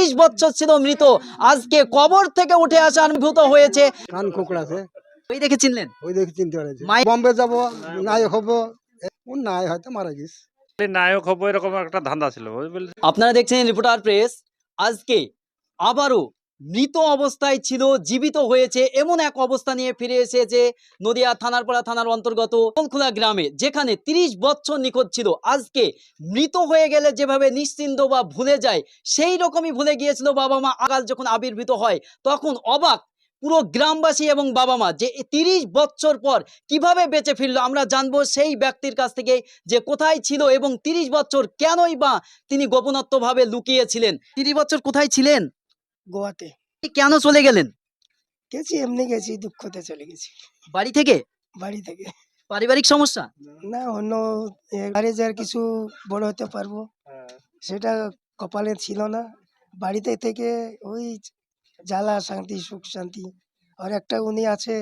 30 বছর ছিল মৃত, আজকে কবর থেকে উঠে আসা অনুভূত হয়েছে। কান কোকড়া আছে, ওই দেখে চিনলেন? ওই দেখে চিনতে পারছি। মাই- বম্বে যাব, নায়ক হব, ও নাই হয়তো মারা গেছে। নায়ক হবো এরকম একটা ধান্দা ছিল ওই বলে। আপনারা দেখছেন রিপোর্টার প্রেস। আজকে আবারও মৃত অবস্থায় ছিল, জীবিত হয়েছে এমন এক অবস্থা নিয়ে ফিরে এসেছে নদিয়া থানারপাড়া থানার অন্তর্গত খোলা গ্রামে, যেখানে 30 বছর নিখোঁজ ছিল। আজকে মৃত হয়ে গেলে যেভাবে নিশ্চিন্ত বা ভুলে যায়, সেই রকমই ভুলে গিয়েছিল বাবা মা। আগাল যখন আবির্ভূত হয় তখন অবাক পুরো গ্রামবাসী এবং বাবা মা, যে 30 বছর পর কিভাবে বেঁচে ফিরলো। আমরা জানবো সেই ব্যক্তির কাছ থেকে যে কোথায় ছিল এবং 30 বছর কেনই বা তিনি গোপনত্ব ভাবে লুকিয়েছিলেন। 30 বছর কোথায় ছিলেন? গোয়াতে কেন চলে গেলেন? গেছি, এমনি গেছি, দুঃখতে চলে গেছি বাড়ি থেকে? বাড়ি থেকে। পারিবারিক সমস্যা? না, অন্য বাইরে যার কিছু বড় হতে পারবো সেটা কপালে ছিল না। বাড়িতে থেকে ওই জ্বালা শান্তি, সুখ শান্তি। আর একটা উনি আছে,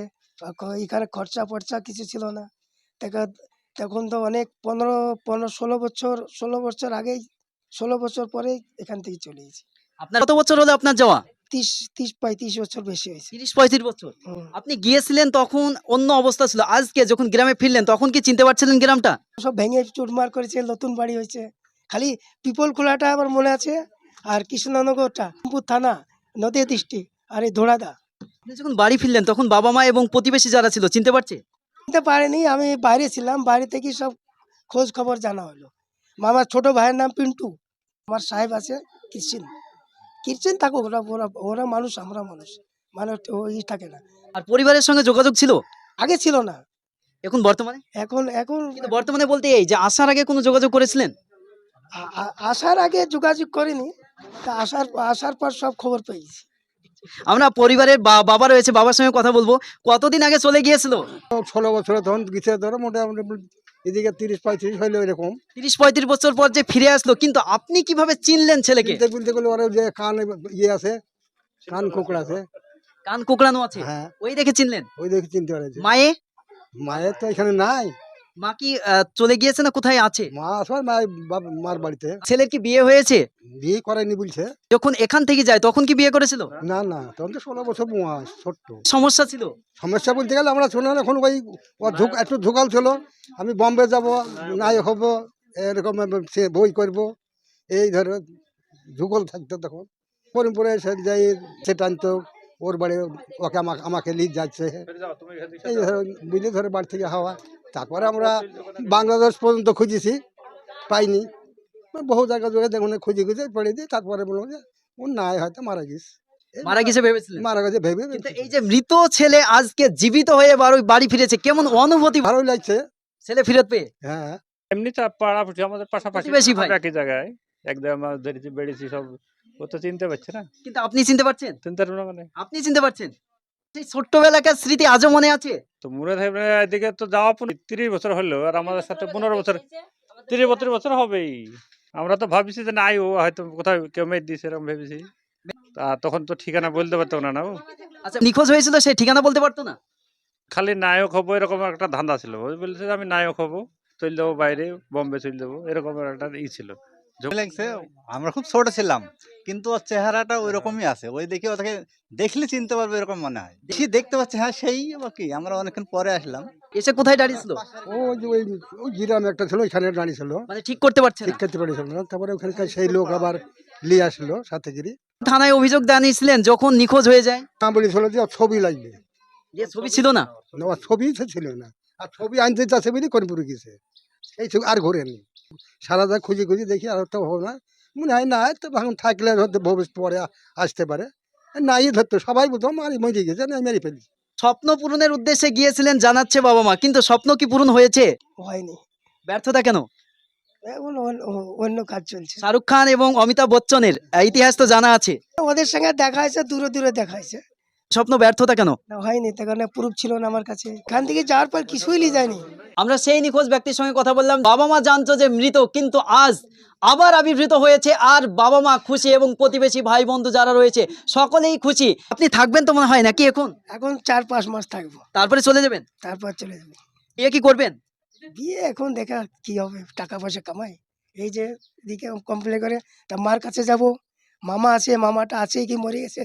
এখানে খরচা ফরচা কিছু ছিল না। তখন তো অনেক 16 বছর আগেই, 16 বছর পরে এখান থেকে চলে গেছি। আপনার কত বছর হলো আপনার যাওয়া? 30-35 বছর বেশি হয়েছে। 30-35 বছর। আপনি গিয়েছিলেন তখন অন্য অবস্থা ছিল, আজকে যখন গ্রামে ফিরলেন তখন কি চিনতে পারছিলেন গ্রামটা? সব ভেঙে চুরমার করেছে, নতুন বাড়ি হয়েছে। খালি পিপল খোলাটা আমার মনে আছে, আর কৃষ্ণনগরটা, রামপুর থানা, নদিয়া ডিস্ট্রিক্ট, আর এই ধোড়াদা। আপনি যখন বাড়ি ফিরলেন তখন বাবা মা এবং প্রতিবেশী যারা ছিল চিনতে পারছে? চিনতে পারিনি, আমি বাইরে ছিলাম, বাইরে থেকে সব খোঁজ খবর জানা হলো। মামার ছোট ভাইয়ের নাম পিন্টু, আমার সাহেব আছে কিরচিন, কিরচিন থাকুক, ওরা ওরা ওরা মানুষ, আমরা মানুষ, মানে ওই থাকে না। আর পরিবারের সঙ্গে যোগাযোগ ছিল? আগে ছিল না, এখন বর্তমানে? এখন এখন কিন্তু বর্তমানে বলতে এই যে আসার আগে কোনো যোগাযোগ করেছিলেন? আসার আগে যোগাযোগ করিনি, তা আসার পর সব খবর পেয়েছি। আমরা পরিবারের বাবা রয়েছে, বাবার সঙ্গে কথা বলবো। কতদিন আগে চলে গিয়েছিল? 16 বছর তখন গেছে, ধরো মোটামুটি এদিকে 30-35 হইলো এরকম। 30-35 বছর পর যে ফিরে আসলো, কিন্তু আপনি কিভাবে চিনলেন ছেলেকে? চিনতে বলতে গেলে ওরা যে কান ইয়ে আছে, কান কোকড়া আছে। কান কোকড়ানো আছে? হ্যাঁ, ওই দেখে চিনলেন? ওই দেখে চিনতে পারছি। মায়ে? মায়ের তো এখানে নাই, মা কি চলে গিয়েছে না কোথায় আছে? মা আসলে মায়ের মার বাড়িতে। ছেলের কি বিয়ে হয়েছে? বিয়ে করায়নি বলছে। যখন এখান থেকে যায় তখন কি বিয়ে করেছিল? না না, তখন তো 16 বছর বয়স, ছোট্ট। সমস্যা ছিল? সমস্যা বলতে গেলে আমরা শুনলাম এখন ওই একটু ঝুঁকাল ছিল, আমি বম্বে যাব, নায়ক হব, এরকম সে বই করব, এই ধরো ঝুঁকল থাকতো। তখন করিমপুরে এসে যাই, সে টানতো ওর বাড়ি, ওকে আমাকে লিড যাচ্ছে, এই ধরো বুঝলি ধরে বাড়ি থেকে হাওয়া। তারপরে আমরা বাংলাদেশ পর্যন্ত খুঁজেছি, পাইনি। বহু জায়গা জোরে দেখুন খুঁজে খুঁজে পড়ে দিই, তারপরে বললাম যে ও নাই হয়তো মারা গেছে। মারা গেছে ভেবেছিলেন? মারা গেছে ভেবে। কিন্তু এই যে মৃত ছেলে আজকে জীবিত হয়ে বাড়ি ফিরেছে, কেমন অনুভূতি ভালোই লাগছে। ছেলে ফিরত পেয়ে? হ্যাঁ, এমনি তো পাড়াপড়শি আমাদের পাশাপাশি, প্রতিবেশী ভাই। আমরা একই জায়গায় একদম ধরেছি বেড়েছি সব, ও তো চিনতে পারছে না। কিন্তু আপনি চিনতে পারছেন? চিনতে পারবো না মানে? আপনি চিনতে পারছেন? সেই ছোট্টবেলাকার স্মৃতি আজও মনে আছে? তো মনে থাকবে না, এদিকে তো যাওয়া 30 বছর হলো, আর আমাদের সাথে 15 বছর, 30-32 বছর হবেই। আমরা তো ভাবছি যে নাই, ও হয়তো কোথাও কেউ মেয়ে দিয়েছে এরকম ভেবেছি। তখন তো ঠিকানা বলতে পারতো না, না ও আচ্ছা, নিখোঁজ হয়েছিল সেই ঠিকানা বলতে পারতো না? খালি নায়ক হবো এরকম একটা ধান্দা ছিল। ওই বলছে যে আমি নায়ক হবো, চলে যাবো বাইরে, বম্বে চলে যাবো, এরকম একটা ছিল। লাগছে। আমরা খুব ছোট ছিলাম, কিন্তু ওর চেহারাটা ওই রকমই আছে। ওই দেখে ওটাকে দেখলে চিনতে পারবে এরকম মনে হয়। দেখি দেখতে পাচ্ছি, হ্যাঁ সেই বা কি। আমরা অনেকক্ষণ পরে আসলাম। এসে কোথায় দাঁড়িয়েছিল? ওই যে ওই গ্রাম একটা ছিল, ওইখানে দাঁড়িয়ে ছিল, মানে ঠিক করতে পারছে ঠিক না? করতে পারিছিল না। তারপরে ওখানকার সেই লোক আবার নিয়ে আসলো সাথে গিরি। থানায় অভিযোগ জানিয়েছিলেন যখন নিখোঁজ হয়ে যায়? না, বলেছিল যে ওর ছবি লাগবে। যে ছবি ছিল না? না, ওর ছবি তো ছিল না, আর ছবি আনতে চাচ্ছে বলে করিমপুরে গেছে, এই ছবি আর ঘোরেনি। সারা যা খুঁজে খুঁজে দেখি, আর তো হবো না, মনে হয় না তো এখন থাকলে হয়তো ভবিষ্যৎ পরে আসতে পারে। নাই ধরতো, সবাই বলতো মারি মরে গেছে, না মেরে ফেলি। স্বপ্ন পূরণের উদ্দেশ্যে গিয়েছিলেন জানাচ্ছে বাবা মা, কিন্তু স্বপ্ন কি পূরণ হয়েছে? হয়নি, ব্যর্থতা কেন? এখন অন্য কাজ চলছে। শাহরুখ খান এবং অমিতাভ বচ্চনের ইতিহাস তো জানা আছে। ওদের সঙ্গে দেখা হয়েছে, দূরে দূরে দেখা হয়েছে। স্বপ্ন ব্যর্থতা কেন? না, হয়নি, তার কারণে প্রুফ ছিল না আমার কাছে। এখান থেকে যাওয়ার পর কিছুই নিয়ে যায়নি। আমরা সেই নিখোঁজ ব্যক্তির সঙ্গে কথা বললাম। বাবা মা জানতো যে মৃত, কিন্তু আজ আবার আবির্ভূত হয়েছে, আর বাবা মা খুশি এবং প্রতিবেশী ভাই বন্ধু যারা রয়েছে সকলেই খুশি। আপনি থাকবেন তো মনে হয় নাকি এখন? এখন 4-5 মাস থাকবো, তারপরে চলে যাবেন? তারপর চলে যাবো। বিয়ে কি করবেন? বিয়ে এখন দেখা কি হবে, টাকা পয়সা কামাই। এই যে এদিকে কমপ্লেন করে, তা মার কাছে যাব, মামা আছে, মামাটা আছে কি মরে গেছে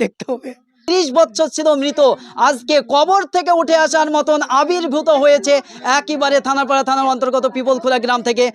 দেখতে হবে। 30 বছর ছিল মৃত, আজকে কবর থেকে উঠে আসার মতন আবির্ভূত হয়েছে একেবারে থানাপাড়া থানার অন্তর্গত পিপলখোলা গ্রাম থেকে।